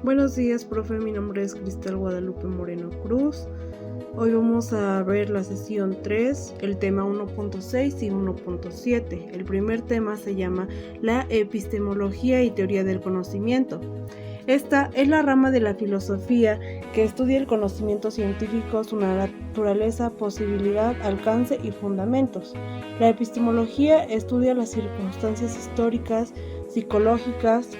Buenos días, profe. Mi nombre es Cristal Guadalupe Moreno Cruz. Hoy vamos a ver la sesión 3, el tema 1.6 y 1.7. El primer tema se llama la epistemología y teoría del conocimiento. Esta es la rama de la filosofía que estudia el conocimiento científico, su naturaleza, posibilidad, alcance y fundamentos. La epistemología estudia las circunstancias históricas, psicológicas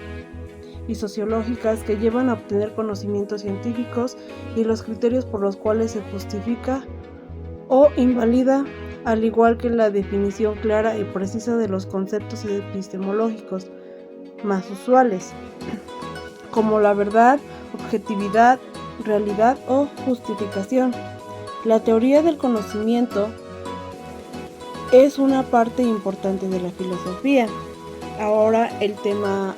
y sociológicas que llevan a obtener conocimientos científicos y los criterios por los cuales se justifica o invalida, al igual que la definición clara y precisa de los conceptos epistemológicos más usuales, como la verdad, objetividad, realidad o justificación. La teoría del conocimiento es una parte importante de la filosofía. Ahora el tema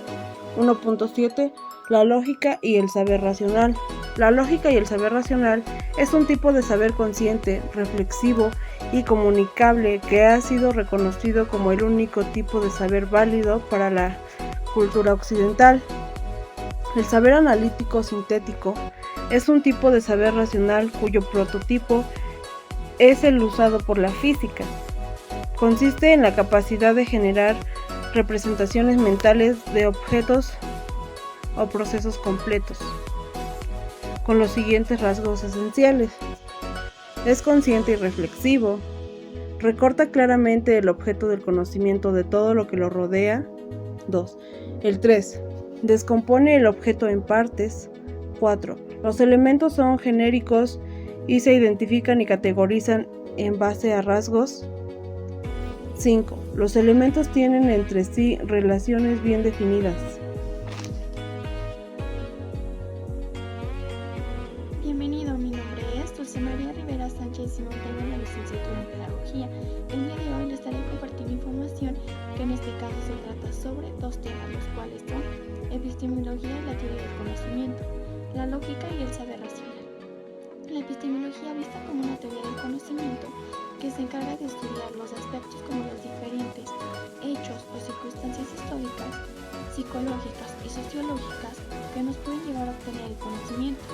1.7, la lógica y el saber racional. La lógica y el saber racional es un tipo de saber consciente, reflexivo y comunicable que ha sido reconocido como el único tipo de saber válido para la cultura occidental. El saber analítico sintético es un tipo de saber racional cuyo prototipo es el usado por la física. Consiste en la capacidad de generar representaciones mentales de objetos o procesos completos, con los siguientes rasgos esenciales. Es consciente y reflexivo. Recorta claramente el objeto del conocimiento de todo lo que lo rodea. 2. El 3. Descompone el objeto en partes. 4. Los elementos son genéricos y se identifican y categorizan en base a rasgos. 5. Los elementos tienen entre sí relaciones bien definidas. Bienvenido, mi nombre es Dulce María Rivera Sánchez y mantengo la licenciatura en Pedagogía. El día de hoy les estaré compartiendo información que en este caso se trata sobre dos temas, los cuales son epistemología y la teoría del conocimiento, la lógica y el saber racional. La epistemología, vista como una teoría del conocimiento, que se encarga de estudiar los aspectos como los diferentes hechos o circunstancias históricas, psicológicas y sociológicas que nos pueden llevar a obtener el conocimiento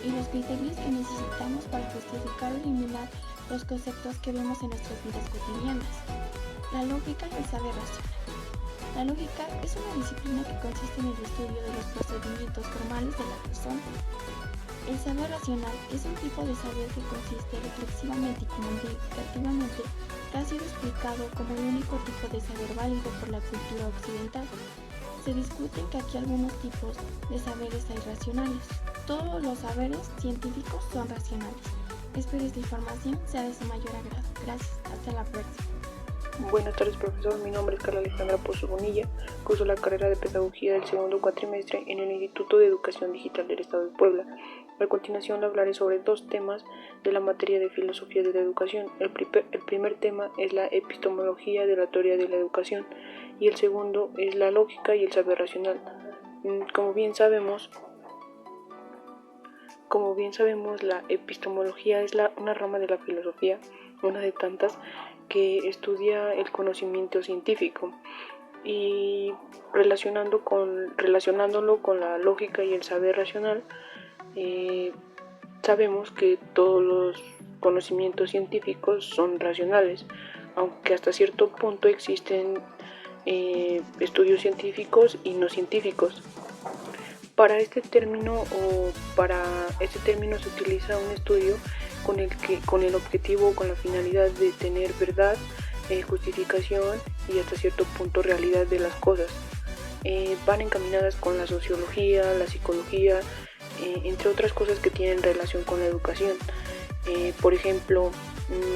y los criterios que necesitamos para justificar o eliminar los conceptos que vemos en nuestras vidas cotidianas. La lógica y el saber racional. La lógica es una disciplina que consiste en el estudio de los procedimientos formales de la persona. El saber racional es un tipo de saber que consiste reflexivamente y comunicativamente, que ha sido explicado como el único tipo de saber válido por la cultura occidental. Se discute que aquí algunos tipos de saberes hay racionales. Todos los saberes científicos son racionales. Espero esta información sea de su mayor agrado. Gracias. Hasta la próxima. Buenas tardes, profesor. Mi nombre es Carla Alejandra Pozo Bonilla. Curso la carrera de Pedagogía del segundo cuatrimestre en el Instituto de Educación Digital del Estado de Puebla. A continuación le hablaré sobre dos temas de la materia de Filosofía de la Educación. El primer tema es la epistemología de la teoría de la educación y el segundo es la lógica y el saber racional. Como bien sabemos, la epistemología es una rama de la filosofía, una de tantas, que estudia el conocimiento científico, y relacionándolo con la lógica y el saber racional, sabemos que todos los conocimientos científicos son racionales, aunque hasta cierto punto existen estudios científicos y no científicos. Para este término se utiliza un estudio con el objetivo, con la finalidad de tener verdad, justificación y hasta cierto punto realidad de las cosas. Van encaminadas con la sociología, la psicología, entre otras cosas que tienen relación con la educación. Por ejemplo,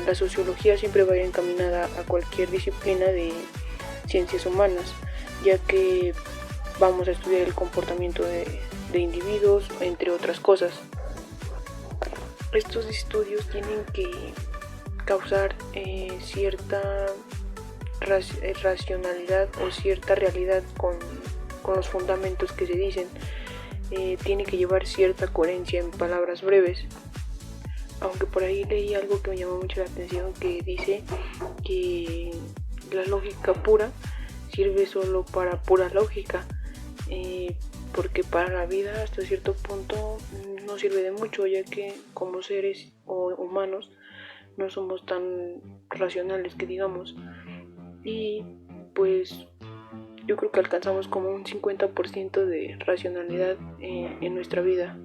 la sociología siempre va a ir encaminada a cualquier disciplina de ciencias humanas, ya que vamos a estudiar el comportamiento de individuos, entre otras cosas. Estos estudios tienen que causar cierta racionalidad o cierta realidad con los fundamentos que se dicen. Tiene que llevar cierta coherencia en palabras breves. Aunque por ahí leí algo que me llamó mucho la atención, que dice que la lógica pura sirve solo para pura lógica. porque para la vida hasta cierto punto no sirve de mucho, ya que como seres o humanos no somos tan racionales que digamos, y pues yo creo que alcanzamos como un 50% de racionalidad en nuestra vida.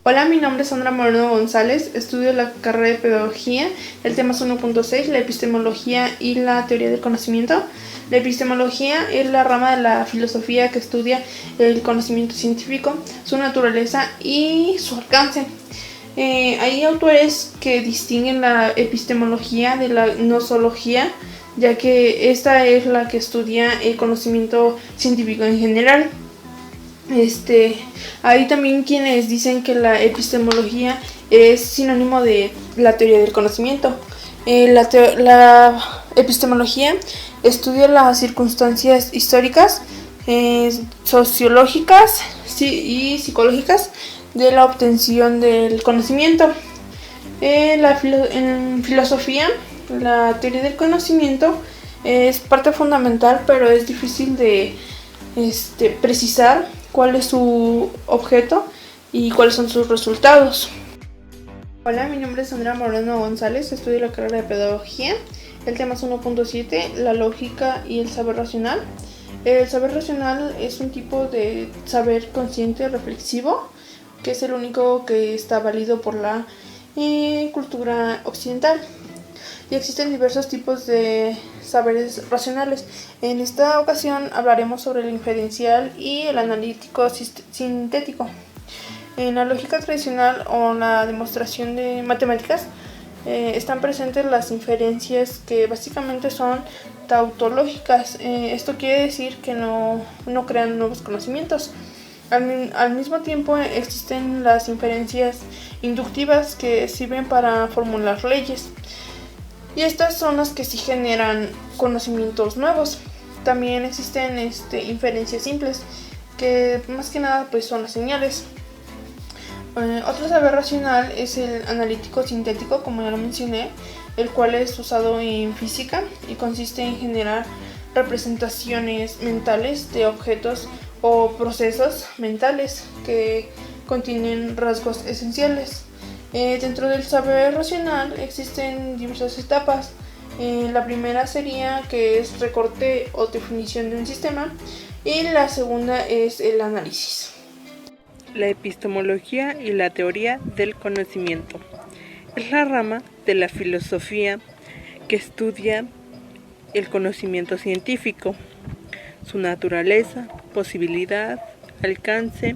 Hola, mi nombre es Sandra Moreno González, estudio la carrera de Pedagogía. El tema es 1.6, la epistemología y la teoría del conocimiento. La epistemología es la rama de la filosofía que estudia el conocimiento científico, su naturaleza y su alcance. Hay autores que distinguen la epistemología de la gnoseología, ya que esta es la que estudia el conocimiento científico en general. Hay también quienes dicen que la epistemología es sinónimo de la teoría del conocimiento. La epistemología estudia las circunstancias históricas, sociológicas y psicológicas de la obtención del conocimiento. En filosofía, la teoría del conocimiento es parte fundamental, pero es difícil de precisar cuál es su objeto y cuáles son sus resultados. Hola, mi nombre es Sandra Moreno González, estudio la carrera de Pedagogía. El tema es 1.7, la lógica y el saber racional. El saber racional es un tipo de saber consciente reflexivo, que es el único que está válido por la cultura occidental. Y existen diversos tipos de saberes racionales. En esta ocasión hablaremos sobre el inferencial y el analítico sintético. En la lógica tradicional o la demostración de matemáticas están presentes las inferencias, que básicamente son tautológicas. Esto quiere decir que no crean nuevos conocimientos. Al mismo tiempo existen las inferencias inductivas, que sirven para formular leyes. Y estas son las que sí generan conocimientos nuevos. También existen inferencias simples, que más que nada pues son las señales. Otro saber racional es el analítico sintético, como ya lo mencioné, el cual es usado en física y consiste en generar representaciones mentales de objetos o procesos mentales que contienen rasgos esenciales. Dentro del saber racional existen diversas etapas. La primera sería que es recorte o definición de un sistema, y la segunda es el análisis. La epistemología y la teoría del conocimiento es la rama de la filosofía que estudia el conocimiento científico, su naturaleza, posibilidad, alcance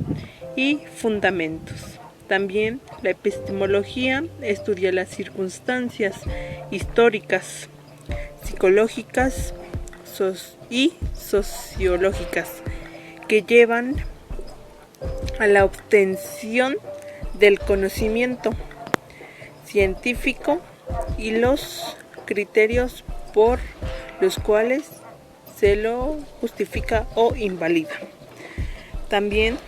y fundamentos. También la epistemología estudia las circunstancias históricas, psicológicas y sociológicas que llevan a la obtención del conocimiento científico y los criterios por los cuales se lo justifica o invalida. También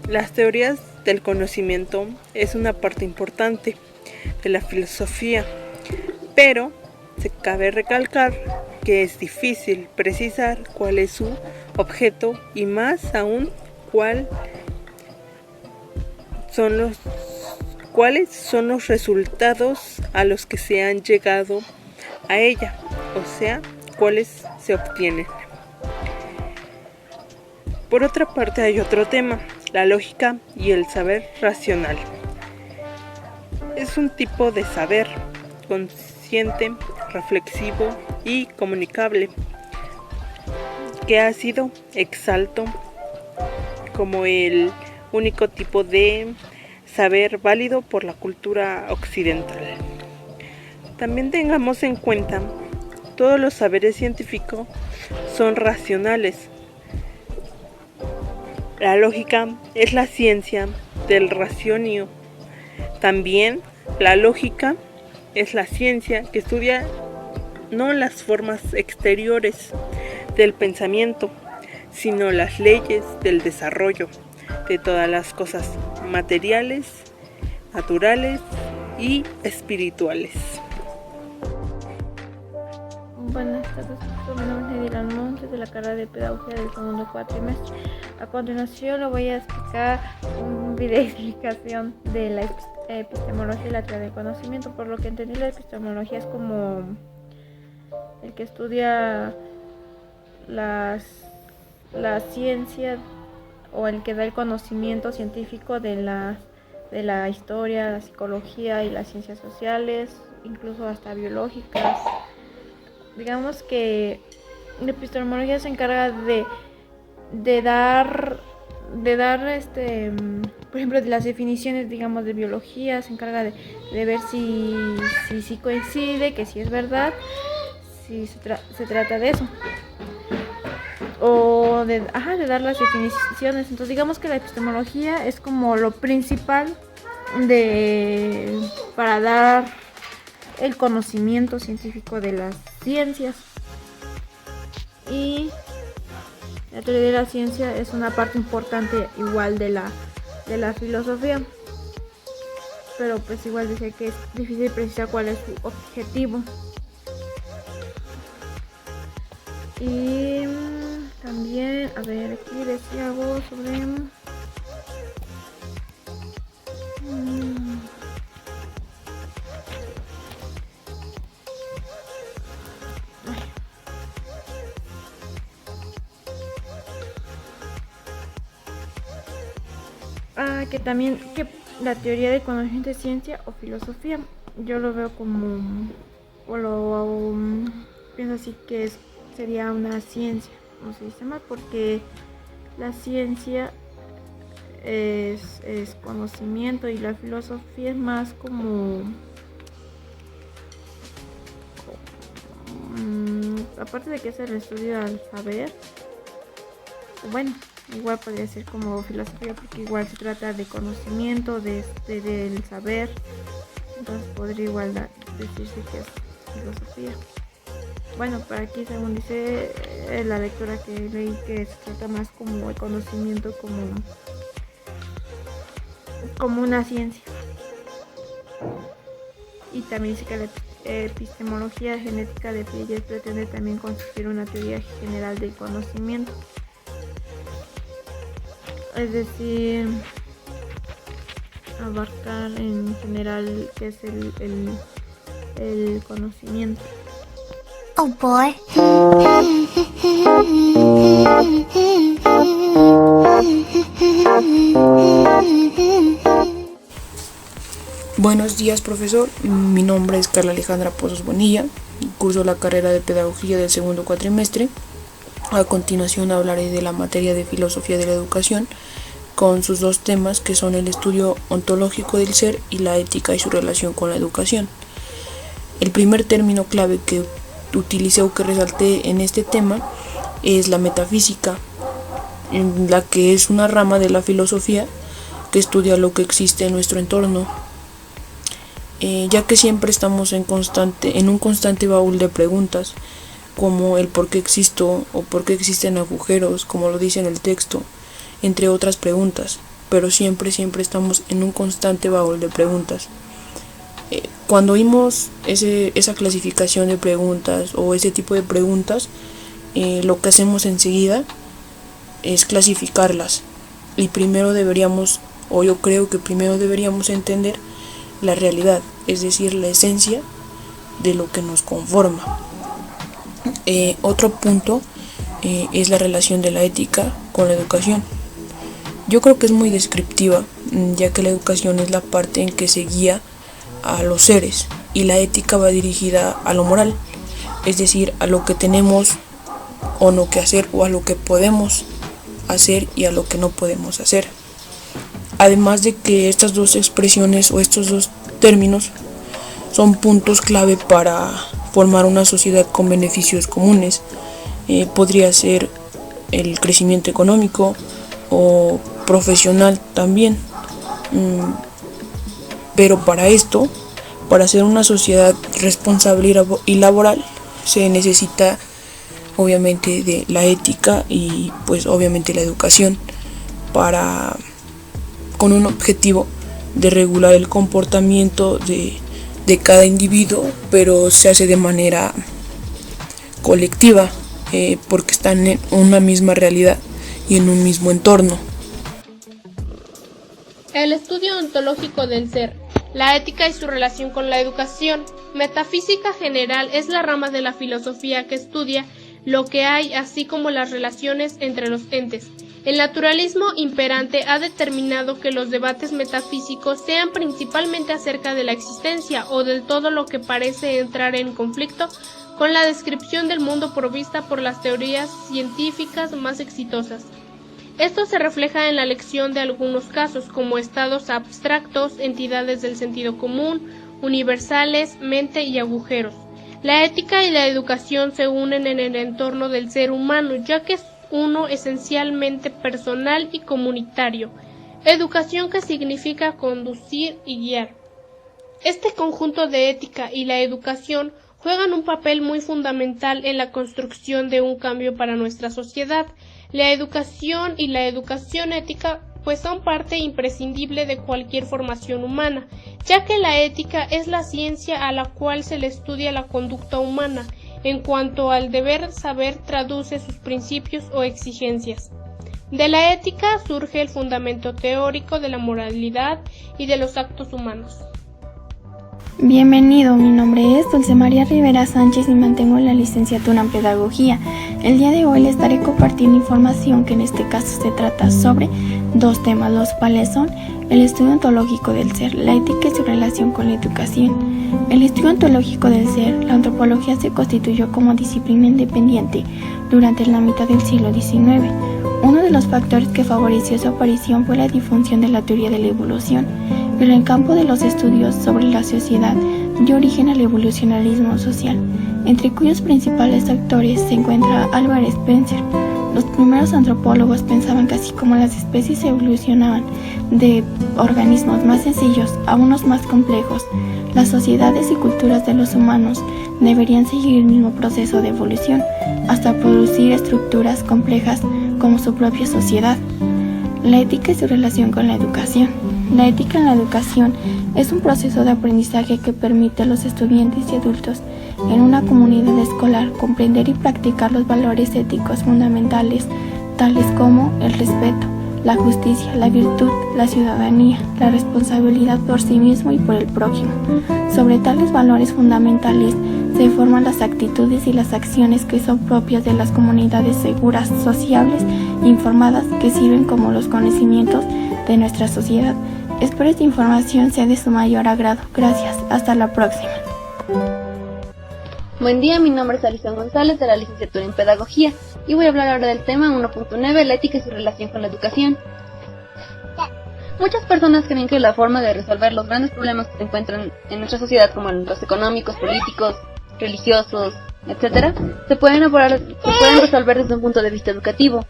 las teorías del conocimiento es una parte importante de la filosofía, pero se cabe recalcar que es difícil precisar cuál es su objeto y más aún cuáles son los resultados a los que se han llegado a ella, o sea, cuáles se obtienen. Por otra parte, hay otro tema, la lógica y el saber racional. Es un tipo de saber consciente, reflexivo y comunicable que ha sido exalto como el único tipo de saber válido por la cultura occidental. También tengamos en cuenta, todos los saberes científicos son racionales. La lógica es la ciencia del raciocinio. También la lógica es la ciencia que estudia no las formas exteriores del pensamiento, sino las leyes del desarrollo de todas las cosas materiales, naturales y espirituales. Buenas tardes, mi nombre es Edil Almonte, de la carrera de Pedagogía del segundo cuatrimestre. A continuación le voy a explicar un video de explicación de la epistemología y la teoría del conocimiento. Por lo que entendí, la epistemología es como el que estudia la ciencia, o el que da el conocimiento científico de la historia, la psicología y las ciencias sociales, incluso hasta biológicas. Digamos que la epistemología se encarga de dar por ejemplo, de las definiciones, digamos, de biología. Se encarga de ver si coincide, que si es verdad, si se trata de eso, o de dar las definiciones. Entonces digamos que la epistemología es como lo principal para dar el conocimiento científico de las ciencias. Y la teoría de la ciencia es una parte importante igual de la filosofía, pero pues igual decía que es difícil precisar cuál es su objetivo. Y también, a ver, aquí decía algo sobre que también que la teoría del conocimiento es ciencia o filosofía. Yo lo veo como, pienso así, que sería una ciencia, no se dice mal, porque la ciencia es conocimiento y la filosofía es más como aparte de que es el estudio al saber. Bueno, igual podría ser como filosofía, porque igual se trata de conocimiento, del saber. Entonces podría igual decirse que es filosofía. Bueno, para aquí, según dice la lectura que leí, que se trata más como el conocimiento como una ciencia. Y también dice que la epistemología genética de Piaget pretende también construir una teoría general del conocimiento. Es decir, abarcar en general qué es el conocimiento. Oh boy. Buenos días, profesor. Mi nombre es Carla Alejandra Pozos Bonilla. Curso la carrera de Pedagogía del segundo cuatrimestre. A continuación hablaré de la materia de Filosofía de la Educación, con sus dos temas, que son el estudio ontológico del ser y la ética y su relación con la educación. El primer término clave que utilicé o que resalté en este tema es la metafísica, en la que es una rama de la filosofía que estudia lo que existe en nuestro entorno, ya que siempre estamos en un constante baúl de preguntas, como el por qué existo o por qué existen agujeros, como lo dice en el texto, entre otras preguntas, pero siempre estamos en un constante baúl de preguntas. Cuando oímos esa clasificación de preguntas o ese tipo de preguntas, lo que hacemos enseguida es clasificarlas, y yo creo que primero deberíamos entender la realidad, es decir, la esencia de lo que nos conforma. Otro punto es la relación de la ética con la educación. Yo creo que es muy descriptiva, ya que la educación es la parte en que se guía a los seres, y la ética va dirigida a lo moral, es decir, a lo que tenemos o no que hacer, o a lo que podemos hacer y a lo que no podemos hacer. Además de que estas dos expresiones o estos dos términos son puntos clave para formar una sociedad con beneficios comunes. Podría ser el crecimiento económico o profesional también. Pero para ser una sociedad responsable y laboral, se necesita obviamente de la ética y pues obviamente la educación, con un objetivo de regular el comportamiento de cada individuo, pero se hace de manera colectiva, porque están en una misma realidad, y en un mismo entorno. El estudio ontológico del ser, la ética y su relación con la educación. Metafísica general es la rama de la filosofía que estudia lo que hay, así como las relaciones entre los entes. El naturalismo imperante ha determinado que los debates metafísicos sean principalmente acerca de la existencia o de todo lo que parece entrar en conflicto con la descripción del mundo provista por las teorías científicas más exitosas. Esto se refleja en la elección de algunos casos, como estados abstractos, entidades del sentido común, universales, mente y agujeros. La ética y la educación se unen en el entorno del ser humano, ya que es uno esencialmente personal y comunitario. Educación, que significa conducir y guiar. Este conjunto de ética y la educación juegan un papel muy fundamental en la construcción de un cambio para nuestra sociedad. La educación y la educación ética pues son parte imprescindible de cualquier formación humana, ya que la ética es la ciencia a la cual se le estudia la conducta humana, en cuanto al deber saber traduce sus principios o exigencias. De la ética surge el fundamento teórico de la moralidad y de los actos humanos. Bienvenido, mi nombre es Dulce María Rivera Sánchez y mantengo la licenciatura en Pedagogía. El día de hoy les estaré compartiendo información que en este caso se trata sobre dos temas, los cuales son el estudio ontológico del ser, la ética y su relación con la educación. El estudio ontológico del ser, la antropología se constituyó como disciplina independiente durante la mitad del siglo XIX. Uno de los factores que favoreció su aparición fue la difusión de la teoría de la evolución, pero en el campo de los estudios sobre la sociedad dio origen al evolucionarismo social, entre cuyos principales actores se encuentra Albert Spencer. Los primeros antropólogos pensaban que así como las especies evolucionaban de organismos más sencillos a unos más complejos, las sociedades y culturas de los humanos deberían seguir el mismo proceso de evolución hasta producir estructuras complejas como su propia sociedad. La ética y su relación con la educación. La ética en la educación es un proceso de aprendizaje que permite a los estudiantes y adultos en una comunidad escolar comprender y practicar los valores éticos fundamentales, tales como el respeto, la justicia, la virtud, la ciudadanía, la responsabilidad por sí mismo y por el prójimo. Sobre tales valores fundamentales se forman las actitudes y las acciones que son propias de las comunidades seguras, sociables e informadas que sirven como los conocimientos de nuestra sociedad. Espero esta información sea de su mayor agrado. Gracias. Hasta la próxima. Buen día, mi nombre es Alison González de la licenciatura en Pedagogía y voy a hablar ahora del tema 1.9, la ética y su relación con la educación. Muchas personas creen que la forma de resolver los grandes problemas que se encuentran en nuestra sociedad, como los económicos, políticos, religiosos, etc., se pueden resolver desde un punto de vista educativo.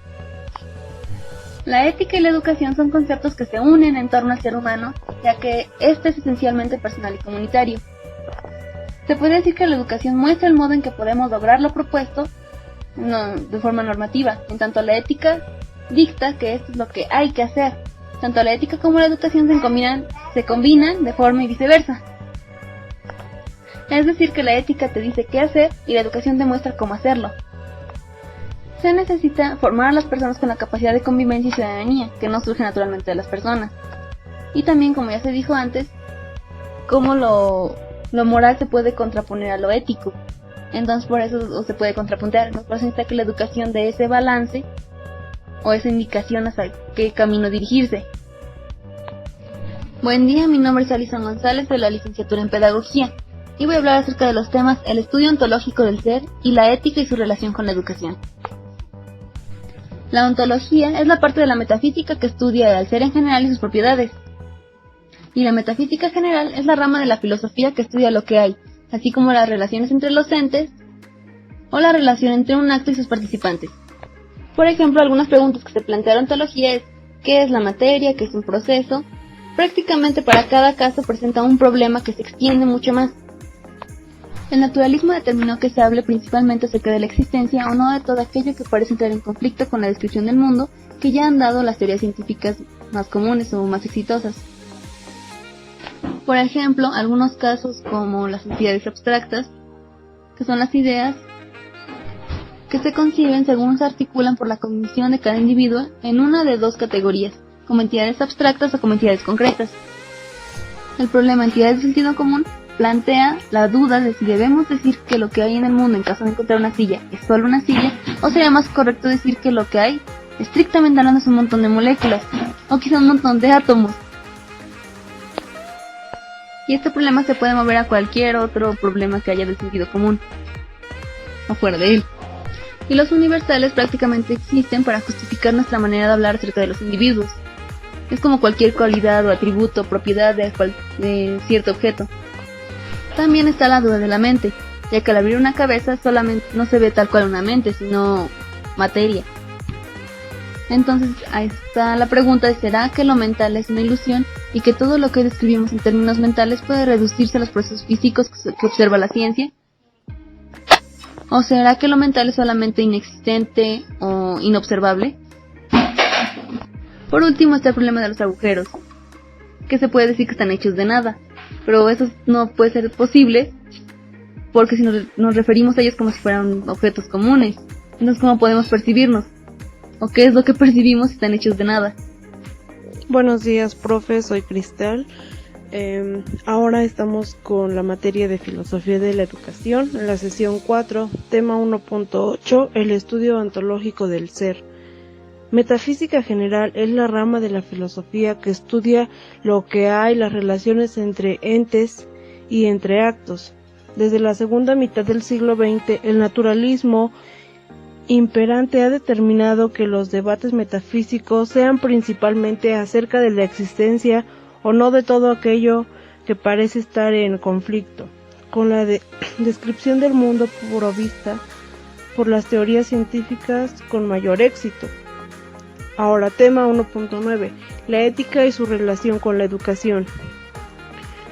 La ética y la educación son conceptos que se unen en torno al ser humano, ya que este es esencialmente personal y comunitario. Se puede decir que la educación muestra el modo en que podemos lograr lo propuesto de forma normativa, en tanto la ética dicta que esto es lo que hay que hacer. Tanto la ética como la educación se combinan de forma y viceversa. Es decir, que la ética te dice qué hacer y la educación te muestra cómo hacerlo. Se necesita formar a las personas con la capacidad de convivencia y ciudadanía, que no surge naturalmente de las personas. Y también, como ya se dijo antes, cómo lo moral se puede contraponer a lo ético. Entonces por eso se puede contrapuntear. Por eso necesita que la educación dé ese balance o esa indicación hacia qué camino dirigirse. Buen día, mi nombre es Alison González de la licenciatura en Pedagogía y voy a hablar acerca de los temas el estudio ontológico del ser y la ética y su relación con la educación. La ontología es la parte de la metafísica que estudia al ser en general y sus propiedades. Y la metafísica general es la rama de la filosofía que estudia lo que hay, así como las relaciones entre los entes o la relación entre un acto y sus participantes. Por ejemplo, algunas preguntas que se plantea la ontología es ¿qué es la materia? ¿Qué es un proceso? Prácticamente para cada caso presenta un problema que se extiende mucho más. El naturalismo determinó que se hable principalmente acerca de la existencia o no de todo aquello que parece entrar en conflicto con la descripción del mundo que ya han dado las teorías científicas más comunes o más exitosas. Por ejemplo, algunos casos como las entidades abstractas, que son las ideas que se conciben según se articulan por la cognición de cada individuo en una de dos categorías, como entidades abstractas o como entidades concretas. El problema entidades de sentido común plantea la duda de si debemos decir que lo que hay en el mundo en caso de encontrar una silla es solo una silla, o sería más correcto decir que lo que hay, estrictamente hablando, es un montón de moléculas, o quizá un montón de átomos. Y este problema se puede mover a cualquier otro problema que haya de sentido común, o fuera de él. Y los universales prácticamente existen para justificar nuestra manera de hablar acerca de los individuos. Es como cualquier cualidad o atributo o propiedad de cierto objeto. También está la duda de la mente, ya que al abrir una cabeza solamente no se ve tal cual una mente, sino materia. Entonces ahí está la pregunta de ¿será que lo mental es una ilusión y que todo lo que describimos en términos mentales puede reducirse a los procesos físicos que observa la ciencia? ¿O será que lo mental es solamente inexistente o inobservable? Por último está el problema de los agujeros, que se puede decir que están hechos de nada, pero eso no puede ser posible porque si nos referimos a ellos como si fueran objetos comunes, entonces ¿cómo podemos percibirnos? ¿O qué es lo que percibimos si están hechos de nada? Buenos días, profe, soy Cristal. Ahora estamos con la materia de Filosofía de la Educación, en la sesión 4, tema 1.8, el estudio ontológico del ser. Metafísica general es la rama de la filosofía que estudia lo que hay, las relaciones entre entes y entre actos. Desde la segunda mitad del siglo XX, el naturalismo imperante ha determinado que los debates metafísicos sean principalmente acerca de la existencia o no de todo aquello que parece estar en conflicto, con la descripción del mundo provista por las teorías científicas con mayor éxito. Ahora, tema 1.9, la ética y su relación con la educación.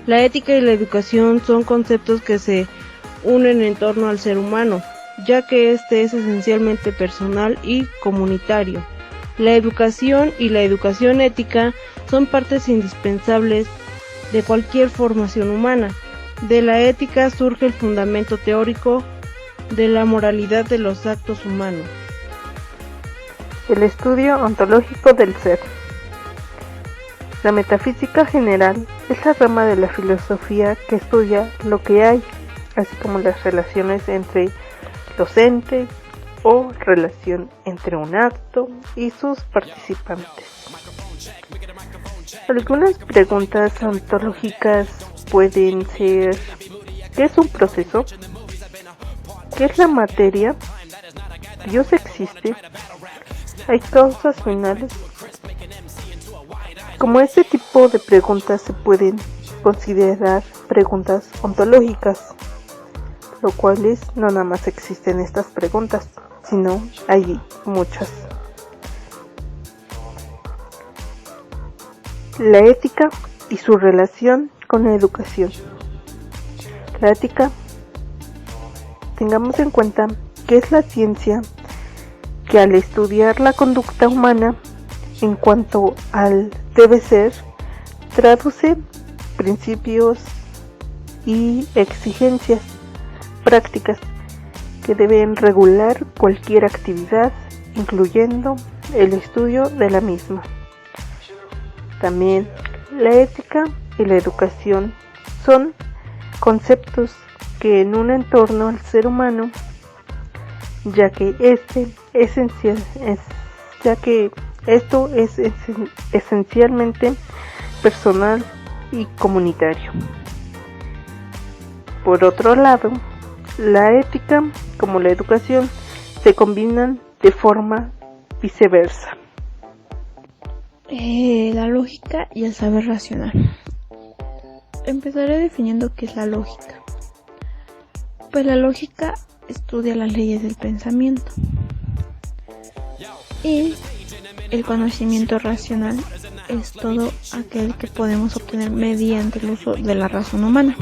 La ética y la educación son conceptos que se unen en torno al ser humano, ya que este es esencialmente personal y comunitario. La educación y la educación ética son partes indispensables de cualquier formación humana. De la ética surge el fundamento teórico de la moralidad de los actos humanos. El estudio ontológico del ser. La metafísica general es la rama de la filosofía que estudia lo que hay, así como las relaciones entre los entes o relación entre un acto y sus participantes. Algunas preguntas ontológicas pueden ser: ¿qué es un proceso? ¿Qué es la materia? ¿Dios existe? ¿Hay causas finales? Como este tipo de preguntas se pueden considerar preguntas ontológicas, lo cual es, no nada más existen estas preguntas, sino hay muchas. La ética y su relación con la educación. La ética, tengamos en cuenta que es la ciencia que al estudiar la conducta humana en cuanto al debe ser, traduce principios y exigencias prácticas que deben regular cualquier actividad, incluyendo el estudio de la misma. También la ética y la educación son conceptos que en un entorno al ser humano, ya que esto es esencialmente personal y comunitario. Por otro lado, la ética como la educación se combinan de forma viceversa. La lógica y el saber racional. Empezaré definiendo qué es la lógica. Pues la lógica estudia las leyes del pensamiento. Y el conocimiento racional es todo aquel que podemos obtener mediante el uso de la razón humana.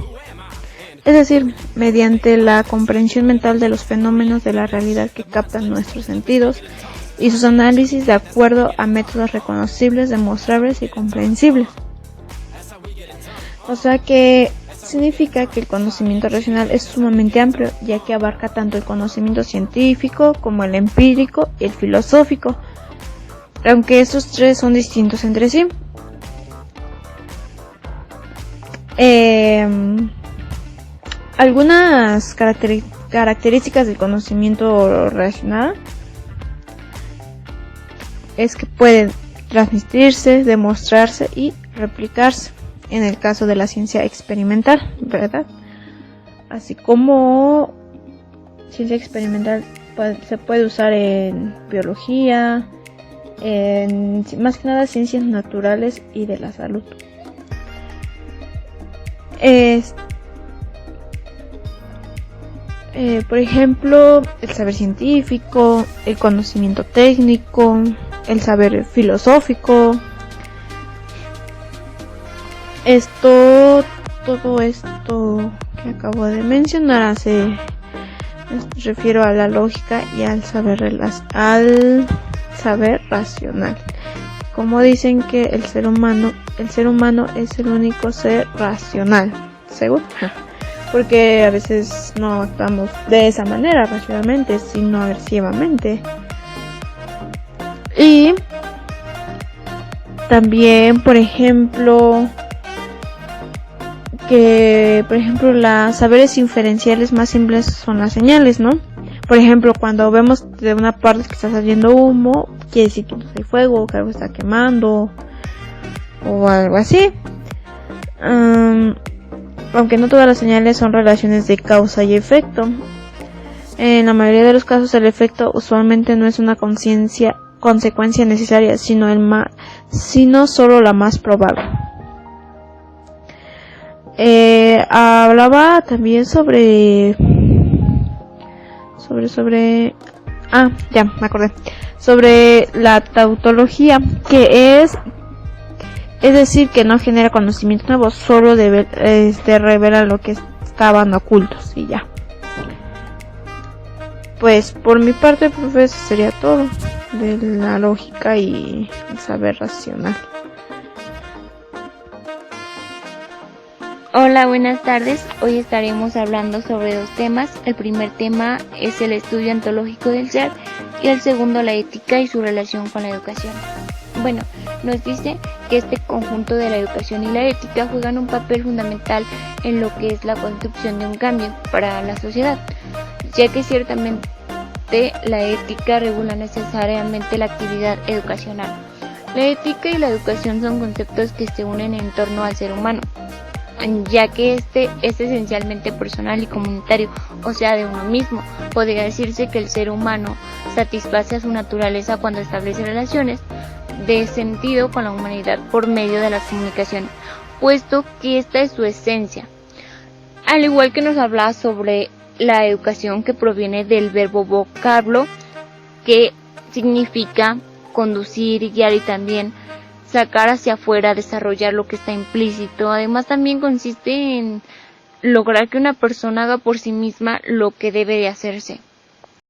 Es decir, mediante la comprensión mental de los fenómenos de la realidad que captan nuestros sentidos y sus análisis de acuerdo a métodos reconocibles, demostrables y comprensibles. O sea que significa que el conocimiento racional es sumamente amplio, ya que abarca tanto el conocimiento científico como el empírico y el filosófico, aunque estos tres son distintos entre sí. Algunas características del conocimiento racional es que puede transmitirse, demostrarse y replicarse, en el caso de la ciencia experimental, ¿verdad? Así como ciencia experimental se puede usar en biología, en más que nada ciencias naturales y de la salud. Por ejemplo, el saber científico, el conocimiento técnico, el saber filosófico. Todo esto que acabo de mencionar me refiero a la lógica y al saber racional. Como dicen que el ser humano es el único ser racional, ¿seguro? Porque a veces no actuamos de esa manera racionalmente, sino agresivamente. Y también, por ejemplo, los saberes inferenciales más simples son las señales, ¿no? Por ejemplo, cuando vemos de una parte que está saliendo humo, quiere decir que hay fuego, que algo está quemando o algo así. Aunque no todas las señales son relaciones de causa y efecto. En la mayoría de los casos el efecto usualmente no es una consecuencia necesaria, sino solo la más probable. Hablaba también sobre la tautología, que es decir, que no genera conocimiento nuevo, solo revela lo que estaban ocultos y ya. Pues por mi parte, profe, eso sería todo de la lógica y el saber racional. Hola, buenas tardes. Hoy estaremos hablando sobre dos temas. El primer tema es el estudio ontológico del ser y el segundo la ética y su relación con la educación. Bueno, nos dice que este conjunto de la educación y la ética juegan un papel fundamental en lo que es la construcción de un cambio para la sociedad, ya que ciertamente la ética regula necesariamente la actividad educacional. La ética y la educación son conceptos que se unen en torno al ser humano, ya que este es esencialmente personal y comunitario, o sea, de uno mismo. Podría decirse que el ser humano satisface a su naturaleza cuando establece relaciones de sentido con la humanidad por medio de la comunicación, puesto que esta es su esencia. Al igual que nos hablaba sobre la educación, que proviene del verbo vocablo, que significa conducir, guiar y también sacar hacia afuera, desarrollar lo que está implícito. Además, también consiste en lograr que una persona haga por sí misma lo que debe de hacerse.